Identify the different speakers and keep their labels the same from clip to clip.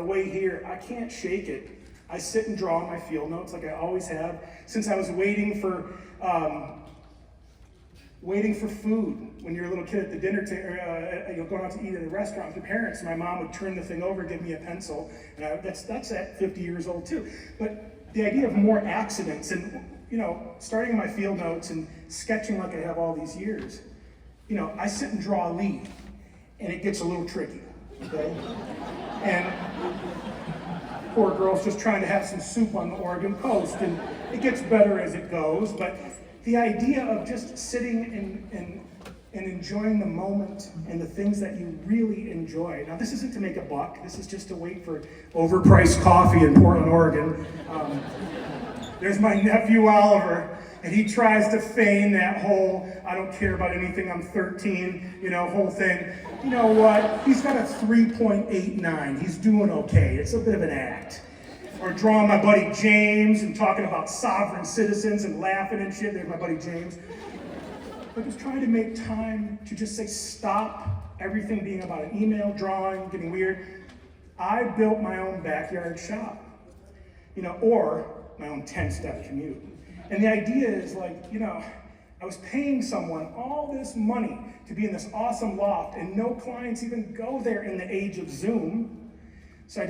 Speaker 1: way here, I can't shake it. I sit and draw my field notes like I always have since I was waiting for food. When you're a little kid at the dinner table, going out to eat at a restaurant with your parents, my mom would turn the thing over and give me a pencil. And that's at 50 years old too. But the idea of more accidents and, starting my field notes and sketching like I have all these years, I sit and draw a leaf, and it gets a little tricky, okay? And poor girl's just trying to have some soup on the Oregon coast, and it gets better as it goes, but the idea of just sitting and enjoying the moment and the things that you really enjoy. Now, this isn't to make a buck. This is just to wait for overpriced coffee in Portland, Oregon. There's my nephew, Oliver, and he tries to feign that whole, I don't care about anything, I'm 13, whole thing. You know what? He's got a 3.89. He's doing okay. It's a bit of an act. Or drawing my buddy James and talking about sovereign citizens and laughing and shit. There's my buddy James. But just trying to make time to just say stop everything being about an email, drawing, getting weird. I built my own backyard shop, or my own 10-step commute. And the idea is I was paying someone all this money to be in this awesome loft, and no clients even go there in the age of Zoom. So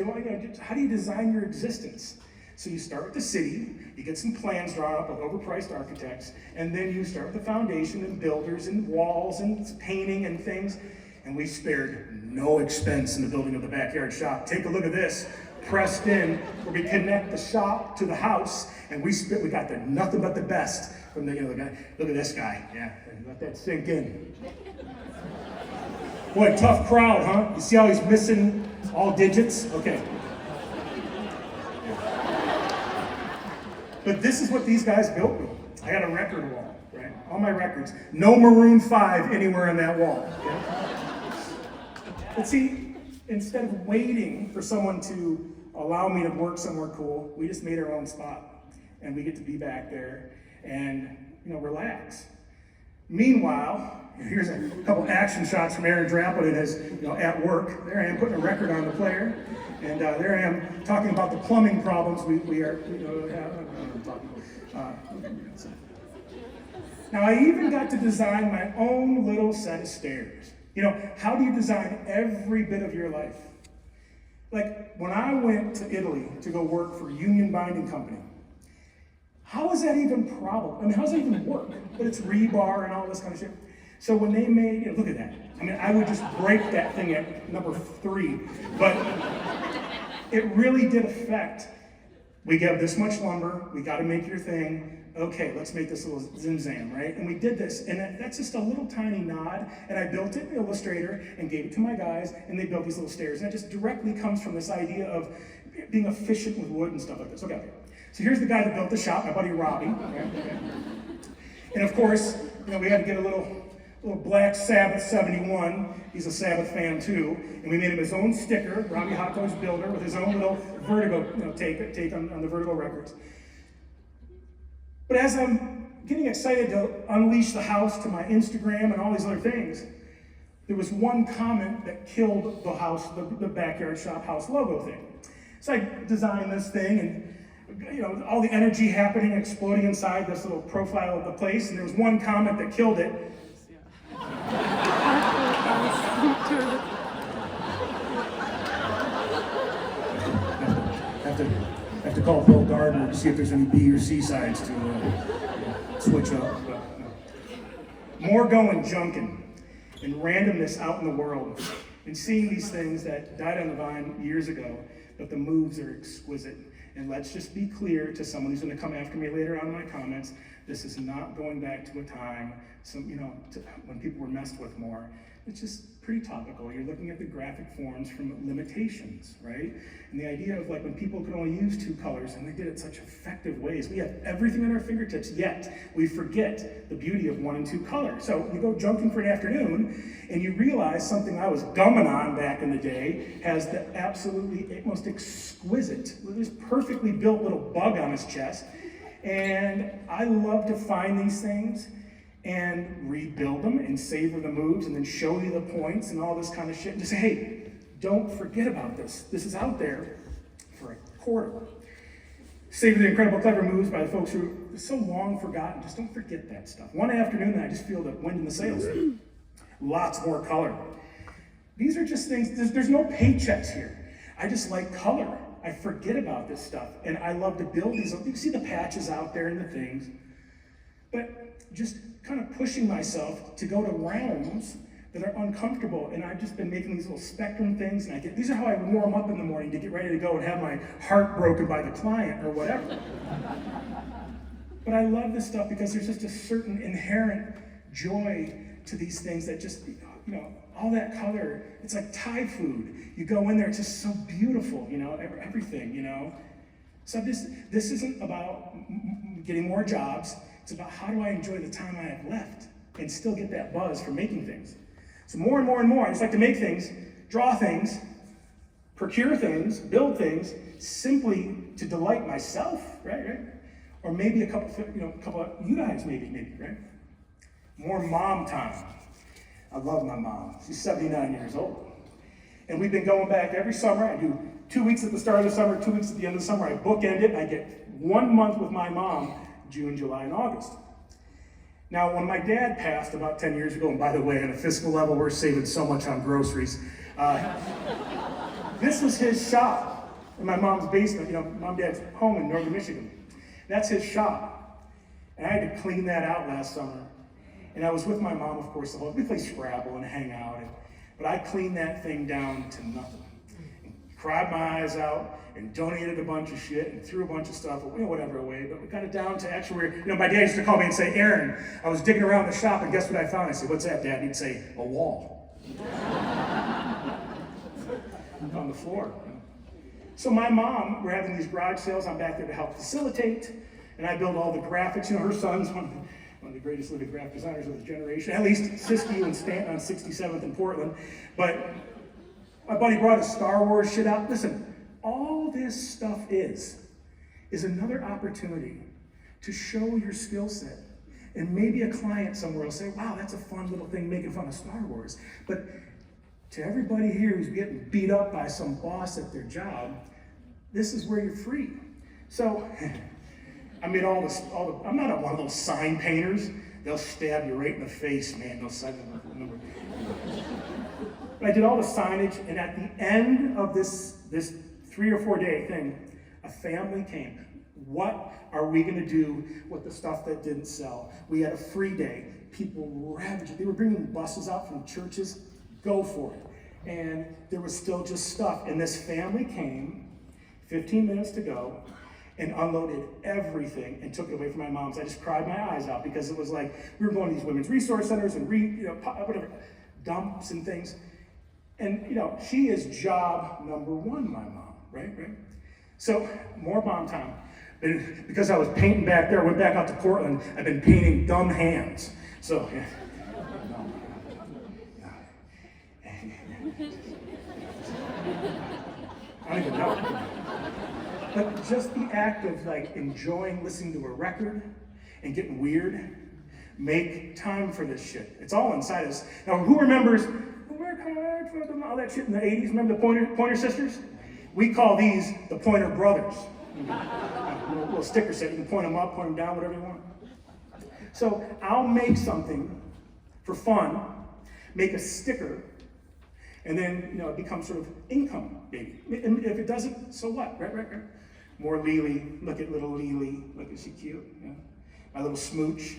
Speaker 1: how do you design your existence? So you start with the city, you get some plans drawn up with overpriced architects, and then you start with the foundation and builders and walls and painting and things. And we spared no expense in the building of the backyard shop. Take a look at this, pressed in, where we connect the shop to the house, and we got nothing but the best from the guy. Look at this guy, yeah, let that sink in. Boy, tough crowd, huh? You see how he's missing all digits? Okay. But this is what these guys built me. I got a record wall, right? All my records. No Maroon 5 anywhere on that wall. Okay? But see, instead of waiting for someone to allow me to work somewhere cool, we just made our own spot. And we get to be back there and, relax. Meanwhile, here's a couple action shots from Aaron Draplin as at work. There I am putting a record on the player, and there I am talking about the plumbing problems we are Now I even got to design my own little set of stairs. How do you design every bit of your life? Like when I went to Italy to go work for Union Binding Company, how is that even probable? How does that even work? But it's rebar and all this kind of shit. So when they made, look at that. I would just break that thing at number 3. But it really did affect, we got this much lumber, we got to make your thing. Okay, let's make this little zim-zam, right? And we did this, and that's just a little tiny nod, and I built it in Illustrator and gave it to my guys, and they built these little stairs. And it just directly comes from this idea of being efficient with wood and stuff like this. Okay, so here's the guy that built the shop, my buddy Robbie. Okay. And of course, we had to get a little Black Sabbath 71. He's a Sabbath fan too. And we made him his own sticker, Robbie Hot Toys Builder, with his own little Vertigo take on the Vertigo records. But as I'm getting excited to unleash the house to my Instagram and all these other things, there was one comment that killed the house, the backyard shop house logo thing. So I designed this thing, and all the energy happening, exploding inside this little profile of the place, and there was one comment that killed it. Have to call Bill Gardner to see if there's any B or C sides to switch up. But, no. More going junking and randomness out in the world and seeing these things that died on the vine years ago, but the moves are exquisite. And let's just be clear to someone who's going to come after me later on in my comments, this is not going back to a time when people were messed with more. It's just pretty topical. You're looking at the graphic forms from limitations, right? And the idea of when people could only use 2 colors, and they did it such effective ways. We have everything at our fingertips, yet we forget the beauty of 1 and 2 color. So you go junking for an afternoon, and you realize something I was gumming on back in the day has the absolutely most exquisite, this perfectly built little bug on his chest. And I love to find these things and rebuild them and savor the moves and then show you the points and all this kind of shit and just say, hey, don't forget about this. This is out there for a quarter. Saving the Incredible Clever Moves by the folks who are so long forgotten. Just don't forget that stuff. One afternoon, I just feel the wind in the sails. Lots more color. These are just things, there's no paychecks here. I just like color. I forget about this stuff. And I love to build these. You can see the patches out there and the things. But just kind of pushing myself to go to realms that are uncomfortable. And I've just been making these little spectrum things. And these are how I warm up in the morning to get ready to go and have my heart broken by the client or whatever. But I love this stuff because there's just a certain inherent joy to these things that just, all that color, it's like Thai food. You go in there, it's just so beautiful, everything, So this isn't about getting more jobs. It's about how do I enjoy the time I have left and still get that buzz from making things. So more and more and more, I just like to make things, draw things, procure things, build things, simply to delight myself, right? Or maybe a couple of you guys, maybe, right? More mom time. I love my mom. She's 79 years old. And we've been going back every summer. I do 2 weeks at the start of the summer, 2 weeks at the end of the summer. I bookend it. I get 1 month with my mom, June, July, and August. Now, when my dad passed about 10 years ago, and by the way, on a fiscal level, we're saving so much on groceries. This was his shop in my mom's basement. Mom and dad's home in northern Michigan. That's his shop. And I had to clean that out last summer. And I was with my mom, of course, we play Scrabble and hang out. But I cleaned that thing down to nothing. And cried my eyes out and donated a bunch of shit and threw a bunch of stuff, whatever away. But we got it down to actually where, my dad used to call me and say, Aaron, I was digging around the shop and guess what I found? I said, what's that, Dad? And he'd say, a wall. On the floor. So my mom, we're having these garage sales. I'm back there to help facilitate. And I build all the graphics. Her son's one of the greatest living graphic designers of his generation, at least Siskiyou and Stanton on 67th in Portland. But my buddy brought his Star Wars shit out. Listen, all this stuff is another opportunity to show your skill set. And maybe a client somewhere will say, wow, that's a fun little thing making fun of Star Wars. But to everybody here who's getting beat up by some boss at their job, this is where you're free. So, I made I'm not one of those sign painters. They'll stab you right in the face, man. Those signs. But I did all the signage, and at the end of this 3 or 4 day thing, a family came. What are we going to do with the stuff that didn't sell? We had a free day. People ravaged it. They were bringing buses out from churches. Go for it. And there was still just stuff. And this family came, 15 minutes to go, and unloaded everything and took it away from my mom's. I just cried my eyes out because it was like we were going to these women's resource centers and whatever dumps and things. And she is job number one, my mom, right? So more mom time. And because I was painting back there, I went back out to Portland. I've been painting dumb hands. So yeah. I don't even know. But just the act of enjoying listening to a record and getting weird, make time for this shit. It's all inside us. Now, who remembers, work hard for them, all that shit in the 80s? Remember the Pointer Sisters? We call these the Pointer Brothers. A little sticker set, you can point them up, point them down, whatever you want. So I'll make something for fun, make a sticker, and then it becomes sort of income, maybe. And if it doesn't, so what? Right. More Lily. Look at little Lily. Look, is she cute? Yeah. My little smooch.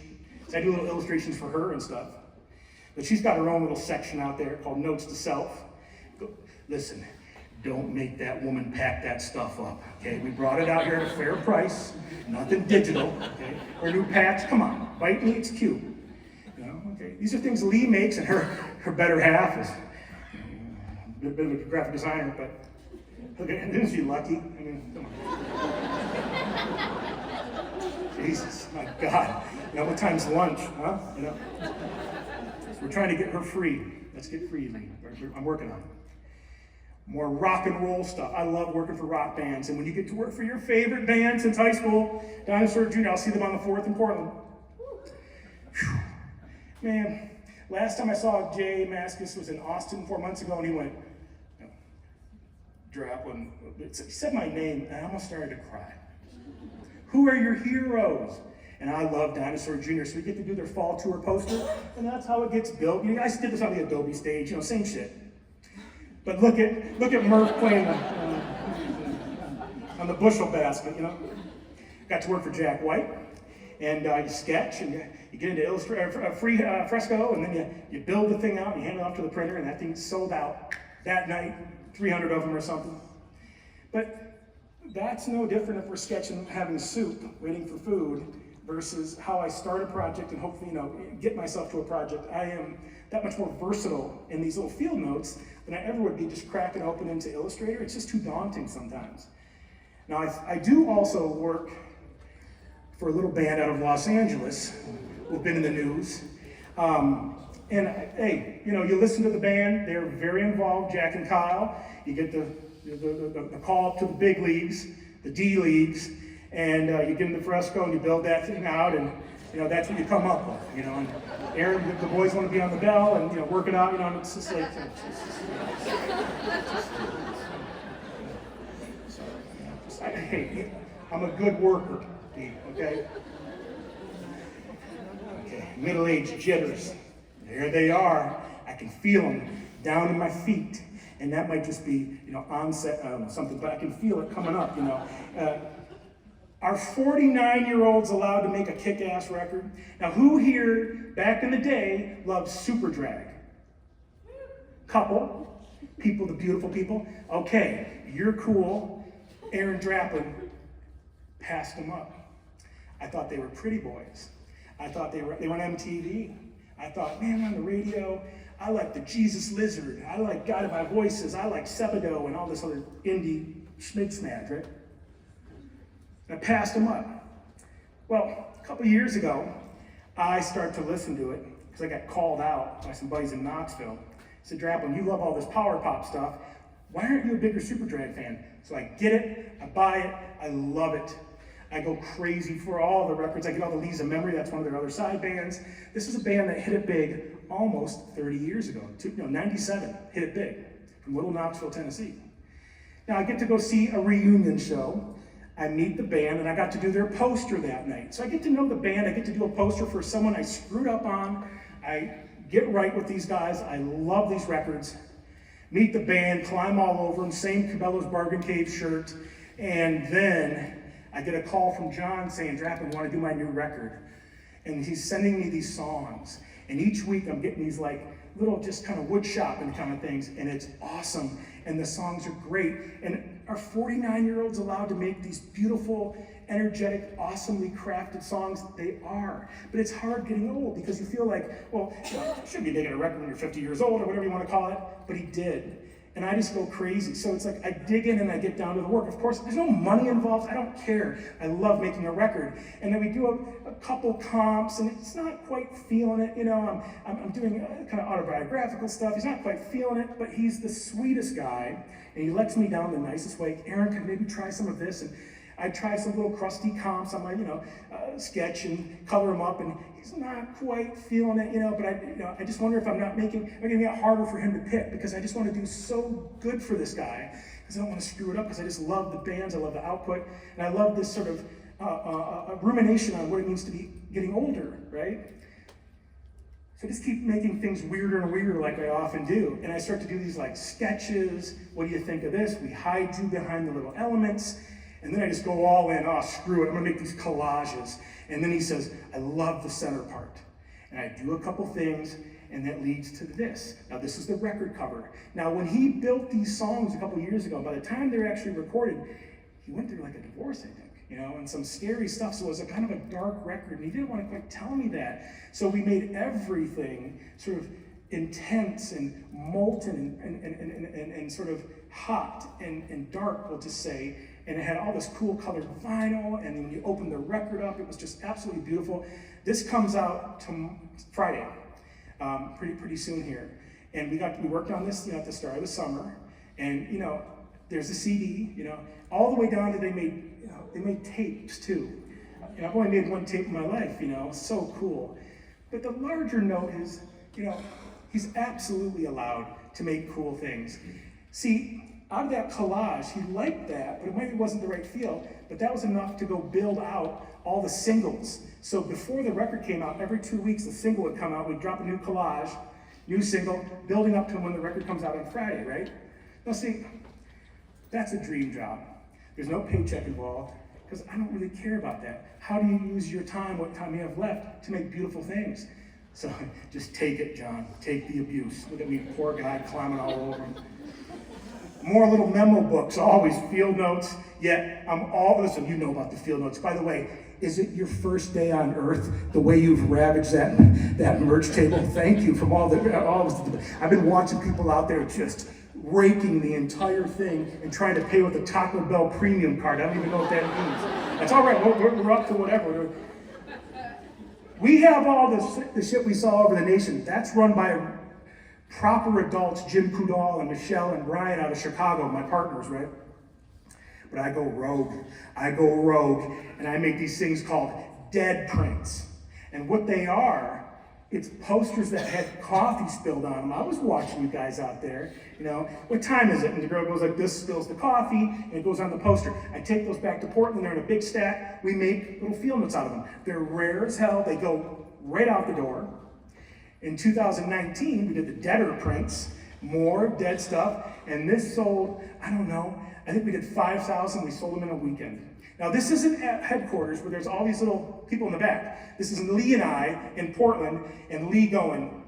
Speaker 1: So I do little illustrations for her and stuff. But she's got her own little section out there called Notes to Self. Listen, don't make that woman pack that stuff up. Okay, we brought it out here at a fair price. Nothing digital. Okay, her new patch. Come on, bite me. It's cute. Okay. These are things Lee makes, and her better half is a bit of a graphic designer, but look at, isn't she lucky? I mean, come on. Jesus, my God. What time's lunch, huh? So we're trying to get her free. Let's get free, Lee. I'm working on it. More rock and roll stuff. I love working for rock bands, and when you get to work for your favorite band since high school, Dinosaur Jr., I'll see them on the 4th in Portland. Whew. Man, last time I saw Jay Mascis was in Austin 4 months ago, and he went, Draplin, he said my name, and I almost started to cry. Who are your heroes? And I love Dinosaur Jr., so we get to do their fall tour poster, and that's how it gets built. You guys did this on the Adobe stage, same shit. But look at Murph playing on the bushel basket, Got to work for Jack White, and you sketch, and you get into free fresco, and then you build the thing out, and you hand it off to the printer, and that thing's sold out that night, 300 of them or something. But that's no different if we're sketching, having soup, waiting for food, versus how I start a project and hopefully, get myself to a project. I am that much more versatile in these little field notes than I ever would be just cracking open into Illustrator. It's just too daunting sometimes. Now, I do also work for a little band out of Los Angeles who've been in the news. And hey, you listen to the band, they're very involved, Jack and Kyle. You get the call up to the big leagues, the D leagues, and you get in the fresco and you build that thing out, and that's what you come up with, And Aaron, the boys want to be on the bell and work it out, and it's just like. Hey, I'm a good worker, okay? Okay, middle-aged jitters. There they are. I can feel them down in my feet. And that might just be, onset, something, but I can feel it coming up, Are 49-year-olds allowed to make a kick-ass record? Now, who here, back in the day, loved Superdrag? Couple. People, the beautiful people. Okay, you're cool. Aaron Draplin passed them up. I thought they were pretty boys. I thought they were on MTV. I thought, man, on the radio, I like the Jesus Lizard. I like Guided by Voices. I like Sebadoh and all this other indie schmidsmadge, right? And I passed them up. Well, a couple years ago, I started to listen to it because I got called out by some buddies in Knoxville. I said, Draplin, you love all this power pop stuff. Why aren't you a bigger Superdrag fan? So I get it, I buy it, I love it. I go crazy for all the records. I get all the Lees of Memory, that's one of their other side bands. This is a band that hit it big almost 30 years ago. 97, hit it big, from Little Knoxville, Tennessee. Now I get to go see a reunion show. I meet the band, and I got to do their poster that night. So I get to know the band, I get to do a poster for someone I screwed up on. I get right with these guys, I love these records. Meet the band, climb all over them, same Cabela's Bargain Cave shirt, and then I get a call from John saying, Draplin, want to do my new record? And he's sending me these songs, and each week I'm getting these little just kind of wood shopping kind of things, and it's awesome, and the songs are great. And are 49-year-olds allowed to make these beautiful, energetic, awesomely crafted songs? They are. But it's hard getting old because you feel like, well, you shouldn't be making a record when you're 50 years old or whatever you want to call it, but he did. And I just go crazy. So it's like I dig in and I get down to the work. Of course, there's no money involved. I don't care. I love making a record. And then we do a couple comps, and it's not quite feeling it. I'm doing kind of autobiographical stuff. He's not quite feeling it, but he's the sweetest guy, and he lets me down the nicest way. Aaron, can maybe try some of this? And I try some little crusty comps on my, sketch and color them up, and he's not quite feeling it, but I just wonder if I'm making it harder for him to pick, because I just want to do so good for this guy, because I don't want to screw it up, because I just love the bands, I love the output, and I love this sort of rumination on what it means to be getting older, right? So I just keep making things weirder and weirder like I often do, and I start to do these sketches. What do you think of this? We hide you behind the little elements. And then I just go all in, screw it, I'm gonna make these collages. And then he says, I love the center part. And I do a couple things, and that leads to this. Now this is the record cover. Now when he built these songs a couple years ago, by the time they were actually recorded, he went through a divorce, I think, and some scary stuff. So it was a kind of a dark record, and he didn't want to quite tell me that. So we made everything sort of intense and molten and sort of hot and dark, we'll just say. And it had all this cool colored vinyl, and when you open the record up, it was just absolutely beautiful. This comes out Friday, pretty soon here. And we worked on this, at the start of the summer. And there's a CD, all the way down to they made tapes too. And I've only made one tape in my life, so cool. But the larger note is, he's absolutely allowed to make cool things. See, out of that collage, he liked that, but it maybe wasn't the right feel, but that was enough to go build out all the singles. So before the record came out, every 2 weeks, a single would come out, we'd drop a new collage, new single, building up to when the record comes out on Friday, right? Now see, that's a dream job. There's no paycheck involved, because I don't really care about that. How do you use your time, what time you have left, to make beautiful things? So just take it, John. Take the abuse. Look at me, poor guy climbing all over him. More little memo books, always field notes. Yet listen, you know about the field notes. By the way, is it your first day on earth, the way you've ravaged that merch table? Thank you from I've been watching people out there just raking the entire thing and trying to pay with a Taco Bell premium card. I don't even know what that means. That's all right, we're up to whatever. We have all the shit we saw over the nation. That's run by proper adults, Jim Coudal and Michelle and Brian out of Chicago, my partners, right? But I go rogue, and I make these things called dead prints. And what they are, it's posters that had coffee spilled on them. I was watching you guys out there, what time is it? And the girl goes like this, spills the coffee, and it goes on the poster. I take those back to Portland, they're in a big stack. We make little field notes out of them. They're rare as hell, they go right out the door. In 2019, we did the deader prints, more dead stuff, and this sold, I think we did 5,000, we sold them in a weekend. Now this isn't at headquarters where there's all these little people in the back. This is Lee and I in Portland, and Lee going,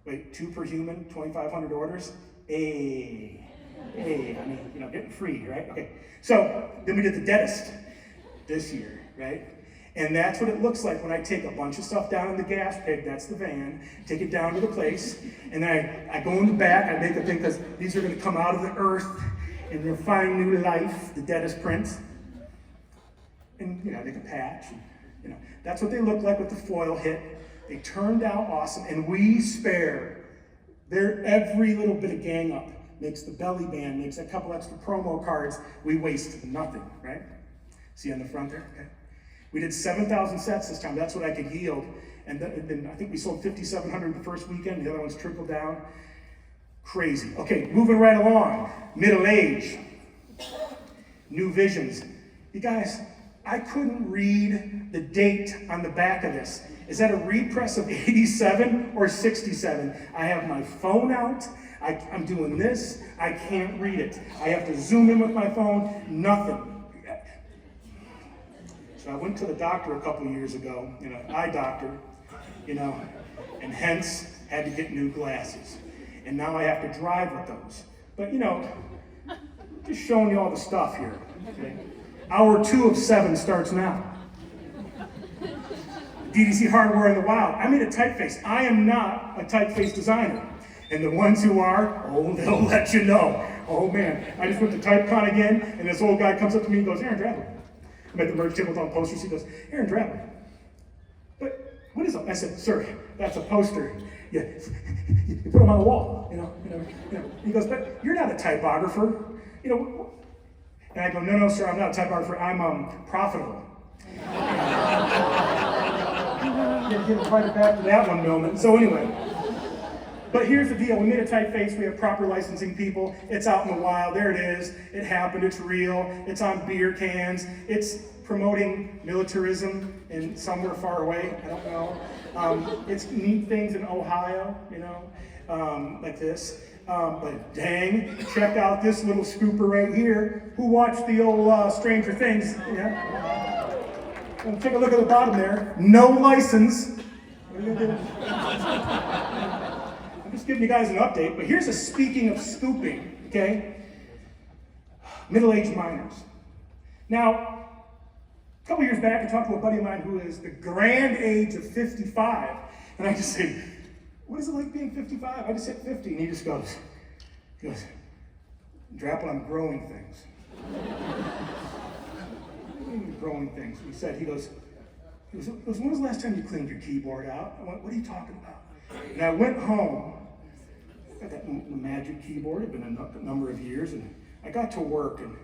Speaker 1: wait, 2 per human, 2,500 orders? Hey, getting free, right? Okay, so then we did the deadest this year, right? And that's what it looks like when I take a bunch of stuff down in the gas pig, that's the van, take it down to the place, and then I go in the back, I make a thing, because these are gonna come out of the earth, and they'll find new life, the deadest prints. And they can patch, and, that's what they look like with the foil hit. They turned out awesome, and we spare every little bit of gang up. Makes the belly band, makes a couple extra promo cards. We waste nothing, right? See on the front there? Okay. We did 7,000 sets this time. That's what I could yield. And then I think we sold 5,700 the first weekend. The other ones trickled down. Crazy. Okay, moving right along. Middle age. New visions. You guys, I couldn't read the date on the back of this. Is that a repress of 87 or 67? I have my phone out. I'm doing this. I can't read it. I have to zoom in with my phone. Nothing. So I went to the doctor a couple years ago, eye doctor, and hence had to get new glasses. And now I have to drive with those. But just showing you all the stuff here. Okay? Hour 2 of 7 starts now. DDC Hardware in the Wild. I made a typeface. I am not a typeface designer. And the ones who are, they'll let you know. Oh man, I just went to TypeCon again, and this old guy comes up to me and goes, Aaron Drabble. I'm at the merch table with all posters. He goes, Aaron Drabble. But what is it? I said, sir, that's a poster. Yeah, you put them on the wall. He goes, but you're not a typographer. And I go, no, sir, I'm not a typographer. I'm profitable. Get right back to that one, Millman. So anyway. But here's the deal, we made a typeface, we have proper licensing people, it's out in the wild, there it is, it happened, it's real, it's on beer cans, it's promoting militarism in somewhere far away, I don't know. It's neat things in Ohio, like this. But dang, check out this little scooper right here. Who watched the old Stranger Things? Yeah. And take a look at the bottom there, no license. What are you gonna do? I'm just giving you guys an update, but here's a speaking of scooping, okay? Middle-aged miners. Now, a couple years back, I talked to a buddy of mine who is the grand age of 55, and I just said, what is it like being 55? I just hit 50, and he just goes, Drapple, I'm growing things. What do you mean growing things? He goes, when was the last time you cleaned your keyboard out? I went, what are you talking about? And I went home, got that magic keyboard, it's been a number of years, and I got to work and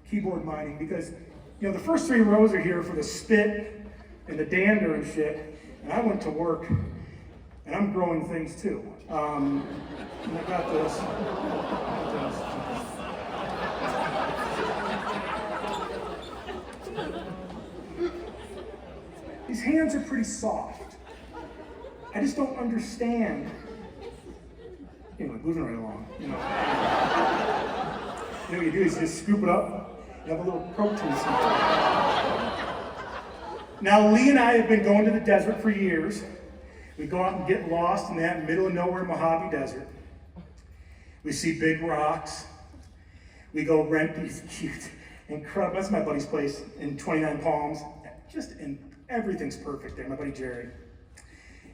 Speaker 1: keyboard mining because, the first 3 rows are here for the spit and the dander and shit, and I went to work, and I'm growing things too. And I got this. his hands are pretty soft. I just don't understand. Anyway, moving right along. You know what you do is you just scoop it up, you have a little protein sandwich. Now, Lee and I have been going to the desert for years. We go out and get lost in that middle of nowhere Mojave Desert. We see big rocks. We go rent these cute, incredible, that's my buddy's place in 29 Palms. And everything's perfect there, my buddy Jerry.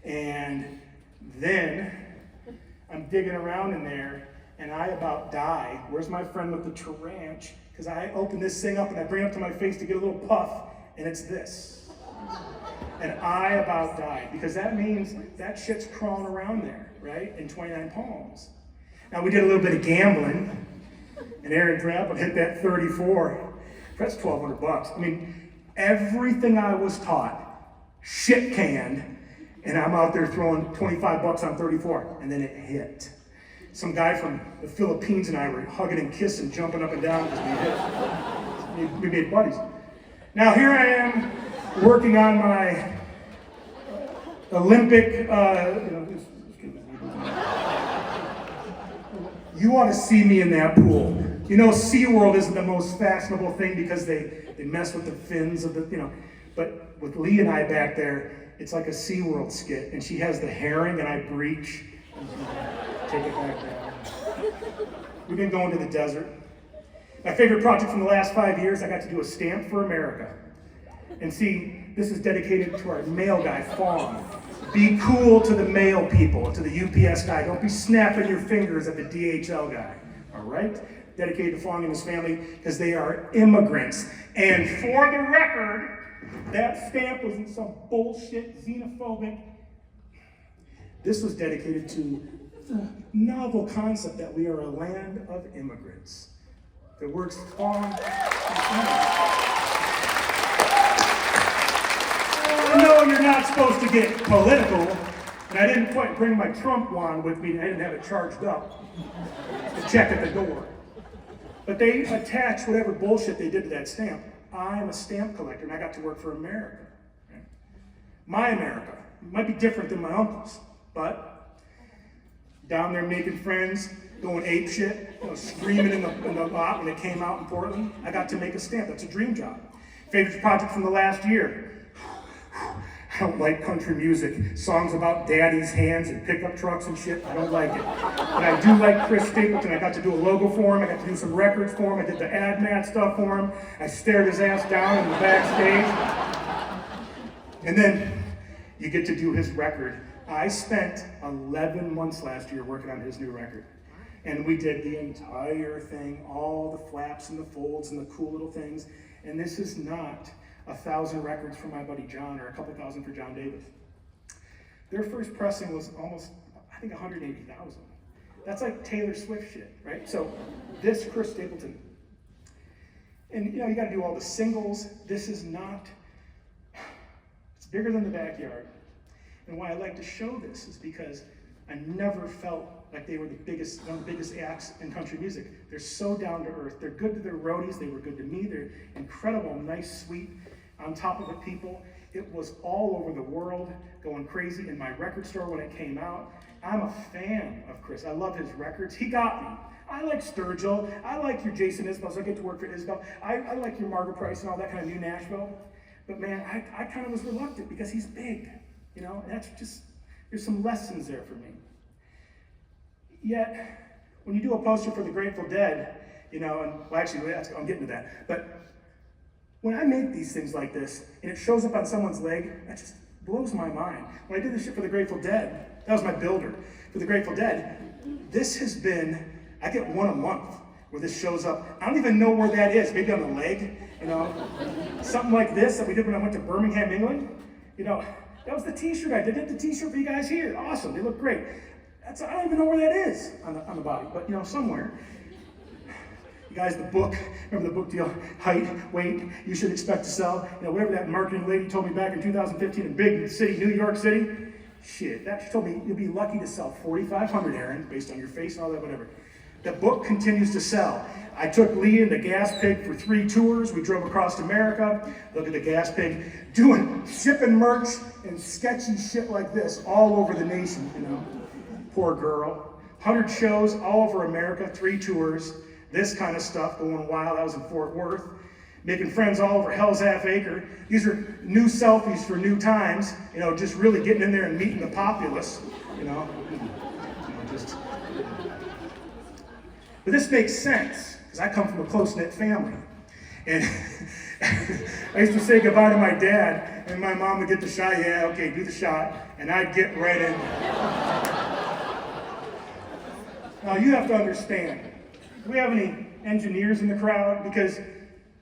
Speaker 1: And then I'm digging around in there and I about die. Where's my friend with the taranch? Because I open this thing up and I bring it up to my face to get a little puff, and it's this. And I about died, because that means that shit's crawling around there, right? In 29 Palms. Now, we did a little bit of gambling, and Aaron Drapp hit that 34. That's $1,200. I mean, everything I was taught, shit canned, and I'm out there throwing $25 on 34, and then it hit. Some guy from the Philippines and I were hugging and kissing, jumping up and down because we hit. We made buddies. Now, here I am, working on my Olympic, you ought to see me in that pool. You know, SeaWorld isn't the most fashionable thing because they mess with the fins of the, but with Lee and I back there, it's like a SeaWorld skit, and she has the herring and I breach. Take it back down. We've been going to the desert. My favorite project from the last 5 years, I got to do a stamp for America. And see, this is dedicated to our mail guy, Fawn. Be cool to the mail people, to the UPS guy. Don't be snapping your fingers at the DHL guy, all right? Dedicated to Fawn and his family, because they are immigrants. And for the record, that stamp wasn't some bullshit, xenophobic. This was dedicated to the novel concept that we are a land of immigrants. The words Fawn. I know you're not supposed to get political, and I didn't quite bring my Trump wand with me, and I didn't have it charged up to check at the door. But they attached whatever bullshit they did to that stamp. I'm a stamp collector, and I got to work for America. Right? My America. It might be different than my uncle's, but down there making friends, going ape shit, screaming in the lot when it came out in Portland. I got to make a stamp. That's a dream job. Favorite project from the last year. I don't like country music. Songs about daddy's hands and pickup trucks and shit. I don't like it. But I do like Chris Stapleton. I got to do a logo for him. I got to do some records for him. I did the ad mat stuff for him. I stared his ass down in the backstage. And then you get to do his record. I spent 11 months last year working on his new record. And we did the entire thing, all the flaps and the folds and the cool little things. And this is not 1,000 records for my buddy John, or a couple thousand for John Davis. Their first pressing was almost, I think, 180,000. That's like Taylor Swift shit, right? So this Chris Stapleton. And you got to do all the singles. This is not, it's bigger than the backyard. And why I like to show this is because I never felt like they were one of the biggest acts in country music. They're so down to earth. They're good to their roadies. They were good to me. They're incredible, nice, sweet, on top of it people. It was all over the world, going crazy in my record store when it came out. I'm a fan of Chris. I love his records. He got me. I like Sturgill. I like your Jason Isbell, so I get to work for Isbell. I like your Margaret Price and all that kind of new Nashville. But man, I kind of was reluctant because he's big, and that's just, there's some lessons there for me. Yet, when you do a poster for the Grateful Dead, I'm getting to that, but when I make these things like this, and it shows up on someone's leg, that just blows my mind. When I did this shit for the Grateful Dead, that was my builder. For the Grateful Dead, this has been, I get one a month where this shows up. I don't even know where that is, maybe on the leg, something like this that we did when I went to Birmingham, England. That was the t-shirt I did. I did the t-shirt for you guys here. Awesome, they look great. I don't even know where that is on the body, but somewhere. You guys, the book, remember the book deal, height, weight, you should expect to sell, whatever that marketing lady told me back in 2015 in big city, New York City. Shit, she told me you'll be lucky to sell 4,500, Aaron, based on your face and all that, whatever. The book continues to sell. I took Lee and the Gas Pig for 3 tours. We drove across America. Look at the Gas Pig shipping merch and sketchy shit like this all over the nation, you know. Poor girl. 100 shows all over America, 3 tours. This kind of stuff going wild. I was in Fort Worth. Making friends all over Hell's Half Acre. These are new selfies for new times. You know, just really getting in there and meeting the populace. You know, just. But this makes sense because I come from a close-knit family, and I used to say goodbye to my dad, and my mom would get the shot. Yeah, okay, do the shot, and I'd get right in. Now you have to understand. Do we have any engineers in the crowd? Because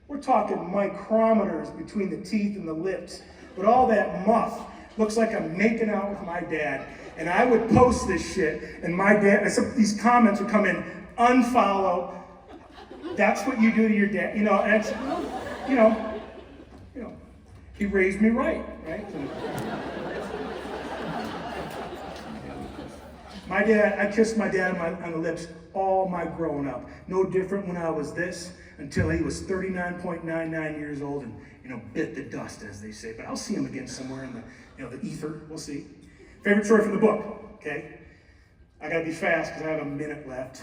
Speaker 1: we're talking micrometers between the teeth and the lips. But all that muff looks like I'm making out with my dad. And I would post this shit, and my dad, and these comments would come in, unfollow. That's what you do to your dad. You know, and it's, you know, he raised me right? My dad, I kissed my dad on the lips all my growing up. No different when I was this until he was 39.99 years old and, you know, bit the dust, as they say. But I'll see him again somewhere in the, you know, the ether. We'll see. Favorite story from the book, okay? I gotta be fast because I have a minute left.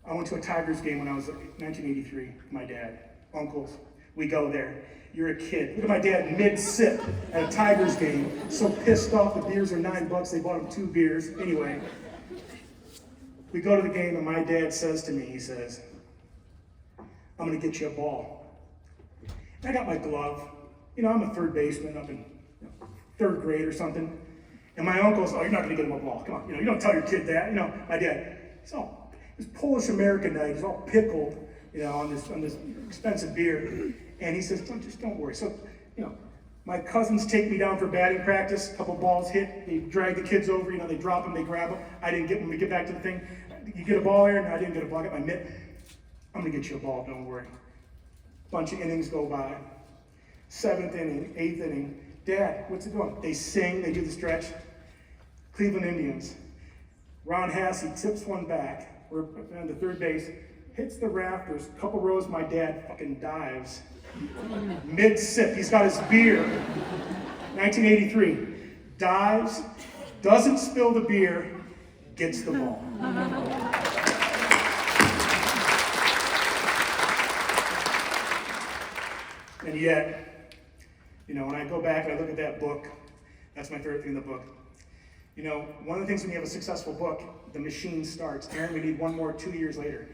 Speaker 1: I went to a Tigers game when I was 1983. My dad, uncles, we go there. You're a kid. Look at my dad mid-sip at a Tigers game. So pissed off, the beers are $9. They bought him 2 beers. Anyway, we go to the game and my dad says to me, he says, I'm gonna get you a ball. And I got my glove. You know, I'm a third baseman up in 3rd grade or something. And my uncle's, oh, you're not gonna get him a ball. Come on, you know, you don't tell your kid that. You know, my dad, this Polish American night, he's all pickled, you know, on this expensive beer. And he says, don't worry. So, you know, my cousins take me down for batting practice. A couple balls hit. They drag the kids over. You know, they drop them, they grab them. I didn't get them. We get back to the thing. You get a ball there? No, I didn't get a ball. I got my mitt. I'm going to get you a ball. Don't worry. Bunch of innings go by. 7th inning, 8th inning. Dad, what's it doing? They sing. They do the stretch. Cleveland Indians. Ron Hassey tips one back. We're on the third base. Hits the rafters. A couple rows. My dad fucking dives. Mid-sip, he's got his beer, 1983, dives, doesn't spill the beer, gets the ball. And yet, you know, when I go back and I look at that book, that's my favorite thing in the book. You know, one of the things when you have a successful book, the machine starts. Aaron, we need one more 2 years later.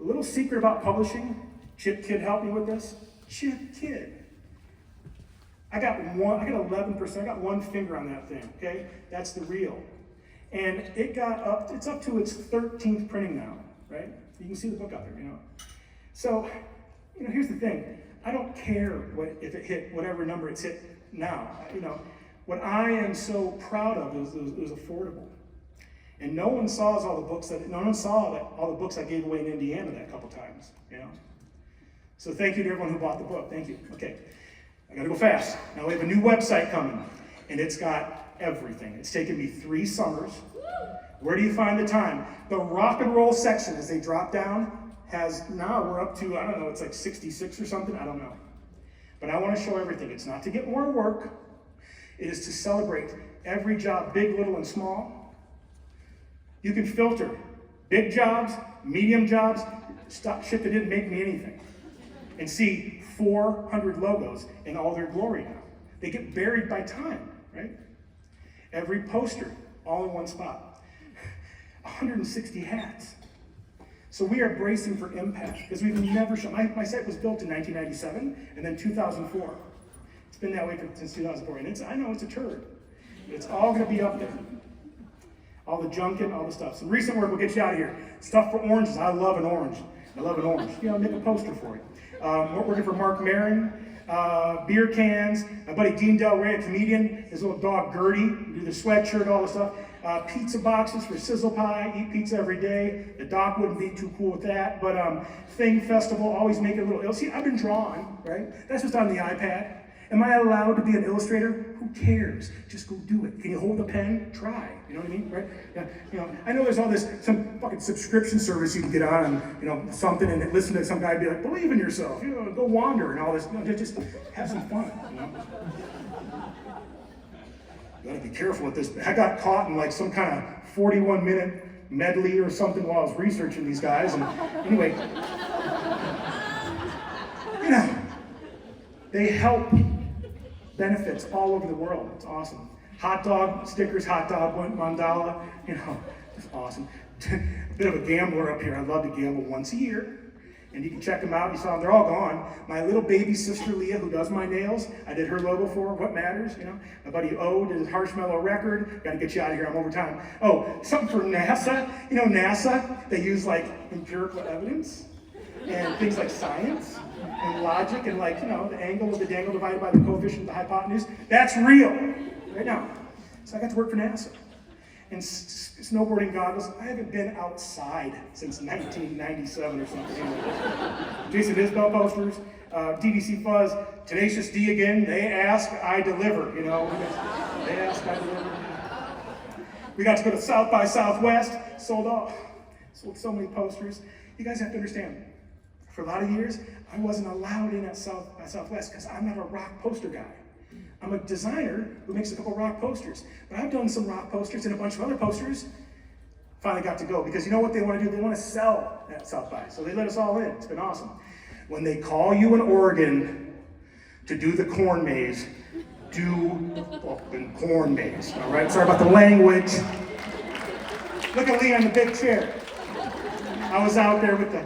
Speaker 1: A little secret about publishing, Chip Kidd helped me with this. Chip Kidd. I got 11%, I got one finger on that thing, okay? That's the real. And it's up to its 13th printing now, right? You can see the book out there, you know. So, you know, here's the thing. I don't care if it hit whatever number it's hit now. You know, what I am so proud of is it was affordable. And no one saw all the books all the books I gave away in Indiana that couple times, you know. So thank you to everyone who bought the book. Thank you. Okay, I gotta go fast. Now we have a new website coming, and it's got everything. It's taken me 3 summers. Where do you find the time? The rock and roll section, as they drop down, now we're up to, I don't know, it's like 66 or something, I don't know. But I want to show everything. It's not to get more work. It is to celebrate every job, big, little, and small. You can filter big jobs, medium jobs, shit that didn't make me anything. And see 400 logos in all their glory now. They get buried by time, right? Every poster, all in one spot. 160 hats. So we are bracing for impact, because we've never shown, my site was built in 1997, and then 2004. It's been that way since 2004, and I know it's a turd, but it's all gonna be up there. All the junking, all the stuff. Some recent work will get you out of here. Stuff for oranges, I love an orange. I love an orange. You know, make a poster for it. We're working for Mark Maron, beer cans, my buddy Dean Del Rey, a comedian, his little dog Gertie, do the sweatshirt, all the stuff. Pizza boxes for Sizzle Pie, eat pizza every day. The doc wouldn't be too cool with that, but Thing Festival, always make it a little, see, I've been drawing, right? That's just on the iPad. Am I allowed to be an illustrator? Who cares? Just go do it. Can you hold a pen? Try. You know what I mean, right? Yeah. I know there's all this, some fucking subscription service you can get on, something and listen to some guy be like, believe in yourself, go wander and all this. Just have some fun, You gotta be careful with this. I got caught in like some kind of 41-minute medley or something while I was researching these guys. And anyway, they help benefits all over the world. It's awesome. Hot dog stickers, hot dog mandala, it's awesome. A bit of a gambler up here. I love to gamble once a year. And you can check them out. You saw them, they're all gone. My little baby sister Leah, who does my nails, I did her logo for her, What Matters, My buddy O did his Marshmallow record. Gotta get you out of here, I'm over time. Oh, something for NASA. NASA, they use like empirical evidence and things like science and logic and like, the angle of the dangle divided by the coefficient of the hypotenuse. That's real, right now. So I got to work for NASA. And snowboarding goggles, I haven't been outside since 1997 or something. Jason Isbell posters, DDC Fuzz, Tenacious D again, they ask, I deliver, They ask, I deliver. We got to go to South by Southwest, sold so many posters. You guys have to understand, for a lot of years, I wasn't allowed in at South by Southwest because I'm not a rock poster guy. I'm a designer who makes a couple rock posters, but I've done some rock posters and a bunch of other posters. Finally got to go because you know what they want to do? They want to sell at South by, so they let us all in. It's been awesome. When they call you in Oregon to do the corn maze, do the corn maze. All right, sorry about the language. Look at Lee on the big chair. I was out there with the,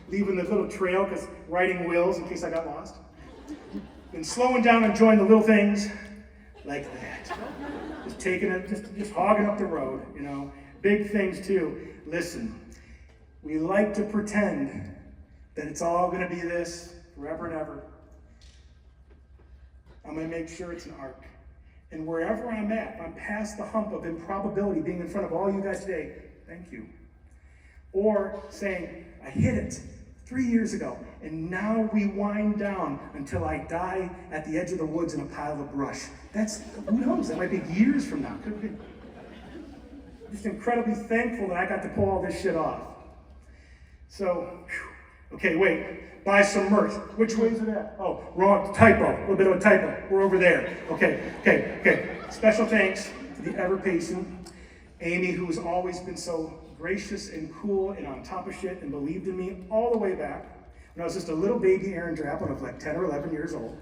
Speaker 1: leaving the little trail because riding wheels in case I got lost. And slowing down and enjoying the little things like that. Just taking it, just hogging up the road, Big things too. Listen, we like to pretend that it's all gonna be this forever and ever. I'm gonna make sure it's an arc. And wherever I'm at, if I'm past the hump of improbability being in front of all you guys today, thank you. Or saying, I hit it 3 years ago, and now we wind down until I die at the edge of the woods in a pile of brush. Who knows, that might be years from now. Could be. Just incredibly thankful that I got to pull all this shit off. So, okay, wait, buy some mirth. Which way is it at? Oh, wrong, typo, a little bit of a typo. We're over there. Okay. Special thanks to the ever-patient Amy, who has always been so gracious and cool and on top of shit and believed in me all the way back when I was just a little baby Aaron Draplin of like 10 or 11 years old.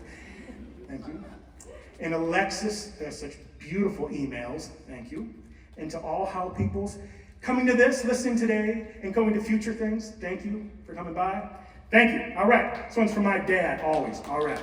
Speaker 1: Thank you. And Alexis, has such beautiful emails. Thank you. And to all How Peoples coming to this, listening today, and going to future things, thank you for coming by. Thank you. All right. This one's for my dad, always. All right.